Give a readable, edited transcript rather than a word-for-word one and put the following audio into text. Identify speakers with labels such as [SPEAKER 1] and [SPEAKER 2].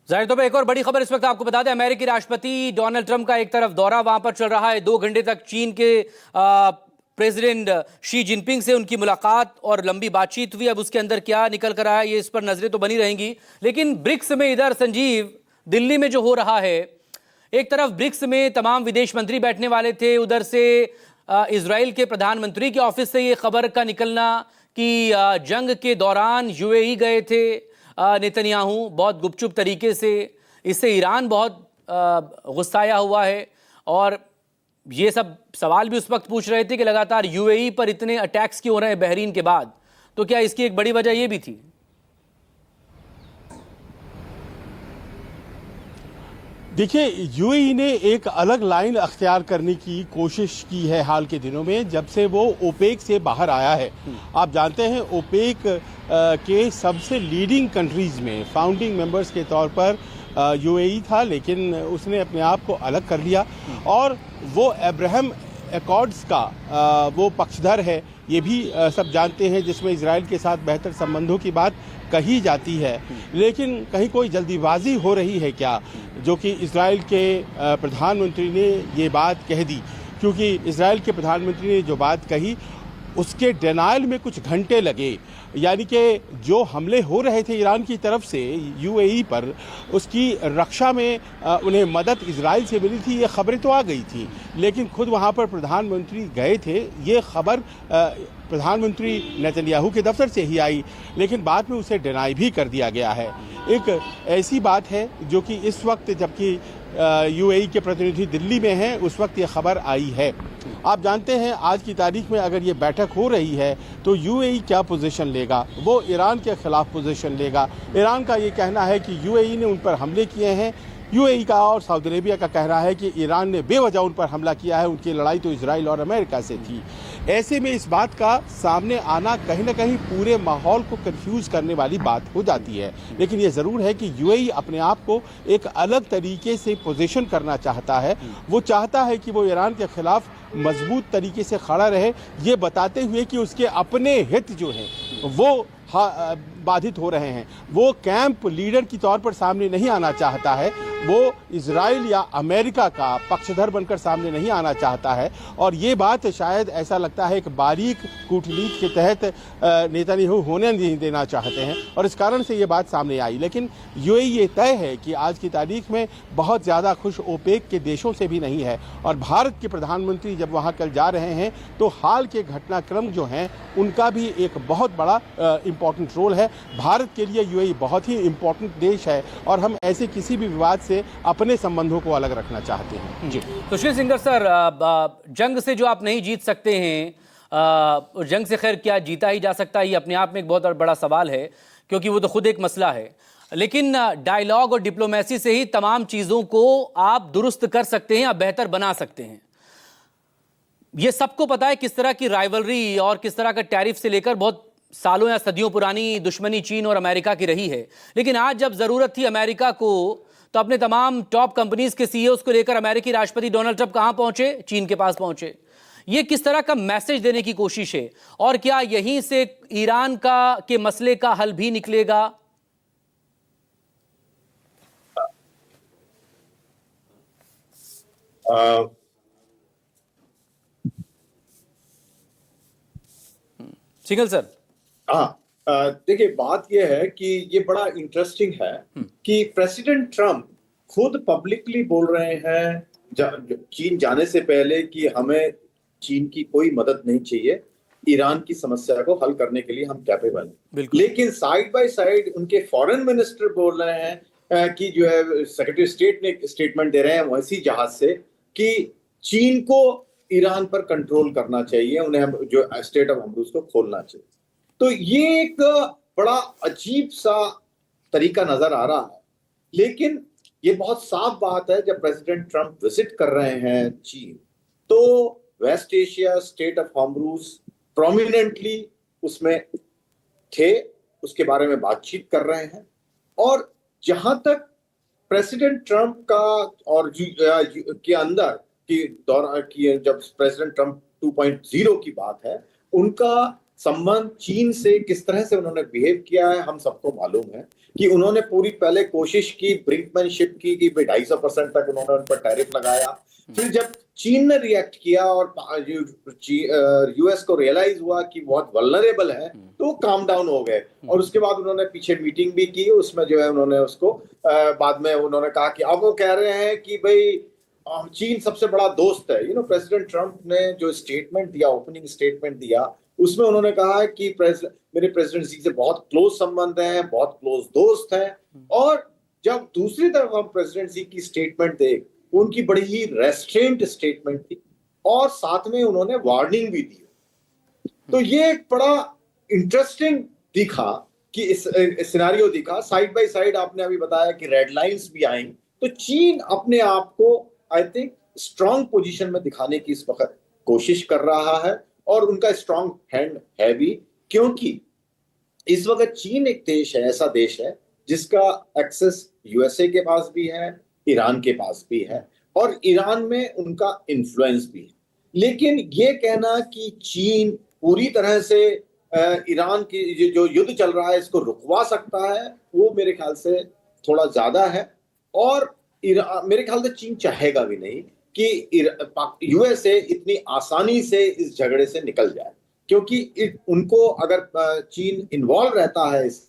[SPEAKER 1] जाहिर तौर पर एक और बड़ी खबर इस वक्त आपको बता दें, अमेरिकी राष्ट्रपति डोनाल्ड ट्रंप का एक तरफ दौरा वहां पर चल रहा है। 2 घंटे तक चीन के प्रेसिडेंट शी जिनपिंग से उनकी मुलाकात और लंबी बातचीत हुई। अब उसके अंदर क्या निकल कर आया, ये इस पर नजरें तो बनी रहेंगी। लेकिन ब्रिक्स में इधर संजीव, दिल्ली में जो हो रहा है, एक तरफ ब्रिक्स में तमाम विदेश मंत्री बैठने वाले थे, उधर से इजराइल के प्रधानमंत्री के ऑफिस से ये खबर का निकलना कि जंग के दौरान यूएई गए थे नेतन्याहू बहुत गुपचुप तरीके से। इससे ईरान बहुत गुस्साया हुआ है और ये सब सवाल भी उस वक्त पूछ रहे थे कि लगातार यूएई पर इतने अटैक्स क्यों हो रहे हैं बहरीन के बाद। तो क्या इसकी एक बड़ी वजह ये भी थी?
[SPEAKER 2] देखिए, यूएई ने एक अलग लाइन अख्तियार करने की कोशिश की है हाल के दिनों में, जब से वो ओपेक से बाहर आया है। आप जानते हैं ओपेक के सबसे लीडिंग कंट्रीज में फाउंडिंग मेंबर्स के तौर पर यूएई था, लेकिन उसने अपने आप को अलग कर लिया और वो अब्राहम एकॉर्ड्स का वो पक्षधर है, ये भी सब जानते हैं, जिसमें इजराइल के साथ बेहतर संबंधों की बात कही जाती है। लेकिन कहीं कोई जल्दीबाजी हो रही है क्या, जो कि इजराइल के प्रधानमंत्री ने ये बात कह दी? क्योंकि इजराइल के प्रधानमंत्री ने जो बात कही उसके डिनायल में कुछ घंटे लगे, यानी कि जो हमले हो रहे थे ईरान की तरफ से यूएई पर, उसकी रक्षा में उन्हें मदद इजराइल से मिली थी, ये खबरें तो आ गई थी। लेकिन खुद वहाँ पर प्रधानमंत्री गए थे, ये खबर प्रधानमंत्री नेतन्याहू के दफ्तर से ही आई, लेकिन बाद में उसे डिनाई भी कर दिया गया है। एक ऐसी बात है जो कि इस वक्त, जबकि यूएई के प्रतिनिधि दिल्ली में हैं, उस वक्त ये खबर आई है। आप जानते हैं आज की तारीख में अगर ये बैठक हो रही है तो यूएई क्या पोजीशन लेगा? वो ईरान के खिलाफ पोजीशन लेगा। ईरान का ये कहना है कि यूएई ने उन पर हमले किए हैं। यूएई का और सऊदी अरेबिया का कहना है कि ईरान ने बेवजह उन पर हमला किया है, उनकी लड़ाई तो इजराइल और अमेरिका से थी। ऐसे में इस बात का सामने आना कहीं ना कहीं पूरे माहौल को कंफ्यूज करने वाली बात हो जाती है। लेकिन ये ज़रूर है कि यूएई अपने आप को एक अलग तरीके से पोजीशन करना चाहता है। वो चाहता है कि वो ईरान के खिलाफ मजबूत तरीके से खड़ा रहे, ये बताते हुए कि उसके अपने हित जो हैं वो बाधित हो रहे हैं। वो कैंप लीडर की तौर पर सामने नहीं आना चाहता है, वो इजराइल या अमेरिका का पक्षधर बनकर सामने नहीं आना चाहता है। और ये बात शायद ऐसा लगता है एक बारीक कूटनीति के तहत नेतन्याहू होने नहीं देना चाहते हैं और इस कारण से ये बात सामने आई। लेकिन यूएई ये तय है कि आज की तारीख में बहुत ज़्यादा खुश ओपेक के देशों से भी नहीं है। और भारत के प्रधानमंत्री जब वहाँ कल जा रहे हैं तो हाल के घटनाक्रम जो हैं उनका भी एक बहुत बड़ा इम्पोर्टेंट रोल है। भारत के लिए यूएई बहुत ही इम्पोर्टेंट देश है और हम ऐसे किसी भी विवाद से अपने संबंधों को अलग रखना चाहते हैं। जी
[SPEAKER 1] तो श्री सिंगर सर, जंग से जो आप नहीं जीत सकते हैं, जंग से खैर क्या जीता ही जा सकता है, ये अपने आप में एक बहुत बड़ा सवाल है, क्योंकि वो तो खुद एक मसला है। लेकिन डायलॉग और डिप्लोमेसी से ही तमाम चीज़ों को आप दुरुस्त कर सकते हैं या बेहतर बना सकते हैं। ये सबको पता है किस तरह की राइवलरी और किस तरह का टैरिफ से लेकर बहुत सालों या सदियों पुरानी दुश्मनी चीन और अमेरिका की रही है। लेकिन आज जब जरूरत थी अमेरिका को, तो अपने तमाम टॉप कंपनीज के सीईओ को लेकर अमेरिकी राष्ट्रपति डोनाल्ड ट्रंप कहां पहुंचे? चीन के पास पहुंचे। ये किस तरह का मैसेज देने की कोशिश है? और क्या यहीं से ईरान के मसले का हल भी निकलेगा? Single sir.
[SPEAKER 3] हाँ, देखिए, बात यह है कि ये बड़ा इंटरेस्टिंग है कि प्रेसिडेंट ट्रम्प खुद पब्लिकली बोल रहे हैं चीन जाने से पहले कि हमें चीन की कोई मदद नहीं चाहिए, ईरान की समस्या को हल करने के लिए हम कैपेबल हैं। लेकिन साइड बाय साइड उनके फॉरेन मिनिस्टर बोल रहे हैं कि जो है सेक्रेटरी स्टेट ने स्टेटमेंट दे रहे हैं वैसी जहाज से कि चीन को ईरान पर कंट्रोल करना चाहिए, उन्हें जो स्टेट ऑफ हॉर्मुज़ को खोलना चाहिए। तो ये एक बड़ा अजीब सा तरीका नजर आ रहा है। लेकिन ये बहुत साफ बात है, जब प्रेसिडेंट ट्रंप विजिट कर रहे हैं चीन, तो West Asia, Strait of Hormuz prominently उसमें थे, उसके बारे में बातचीत कर रहे हैं। और जहां तक प्रेसिडेंट ट्रंप का और के अंदर की दौरान की जब प्रेसिडेंट ट्रंप 2.0 की बात है, उनका संबंध चीन से किस तरह से उन्होंने बिहेव किया है हम सबको मालूम है कि उन्होंने पूरी पहले कोशिश की, ब्रिंकमैनशिप की कि भाई 250% तक उन्होंने उन पर टैरिफ लगाया। फिर जब चीन ने रिएक्ट किया और यूएस को रियलाइज हुआ कि बहुत वल्नरेबल है तो वो काम डाउन हो गए, और उसके बाद उन्होंने पीछे मीटिंग भी की, उसमें जो है उन्होंने उसको बाद में उन्होंने कहा कि अब वो कह रहे हैं कि भाई चीन सबसे बड़ा दोस्त है। प्रेसिडेंट ट्रंप ने जो स्टेटमेंट दिया, ओपनिंग स्टेटमेंट दिया, उसमें उन्होंने कहा है कि मेरे प्रेसिडेंट सी से बहुत क्लोज संबंध हैं, बहुत क्लोज दोस्त हैं। और जब दूसरी तरफ हम प्रेसिडेंट सी की स्टेटमेंट देख, उनकी बड़ी ही रेस्ट्रेंट स्टेटमेंट थी और साथ में उन्होंने वार्निंग भी दी। तो ये एक बड़ा इंटरेस्टिंग दिखा कि इस सिनेरियो दिखा। साइड बाय साइड आपने अभी बताया कि रेड लाइंस भी आई, तो चीन अपने आप को आई थिंक स्ट्रांग पोजीशन में दिखाने की इस वक्त कोशिश कर रहा है, और उनका स्ट्रांग हैंड है भी, क्योंकि इस वक्त चीन एक देश है, ऐसा देश है जिसका एक्सेस यूएसए के पास भी है, ईरान के पास भी है, और ईरान में उनका इन्फ्लुएंस भी है। लेकिन ये कहना कि चीन पूरी तरह से ईरान की जो युद्ध चल रहा है इसको रुकवा सकता है, वो मेरे ख्याल से थोड़ा ज्यादा है। और मेरे ख्याल से चीन चाहेगा भी नहीं कि यूएसए इतनी आसानी से इस झगड़े से निकल जाए, क्योंकि उनको अगर चीन इन्वॉल्व रहता है इस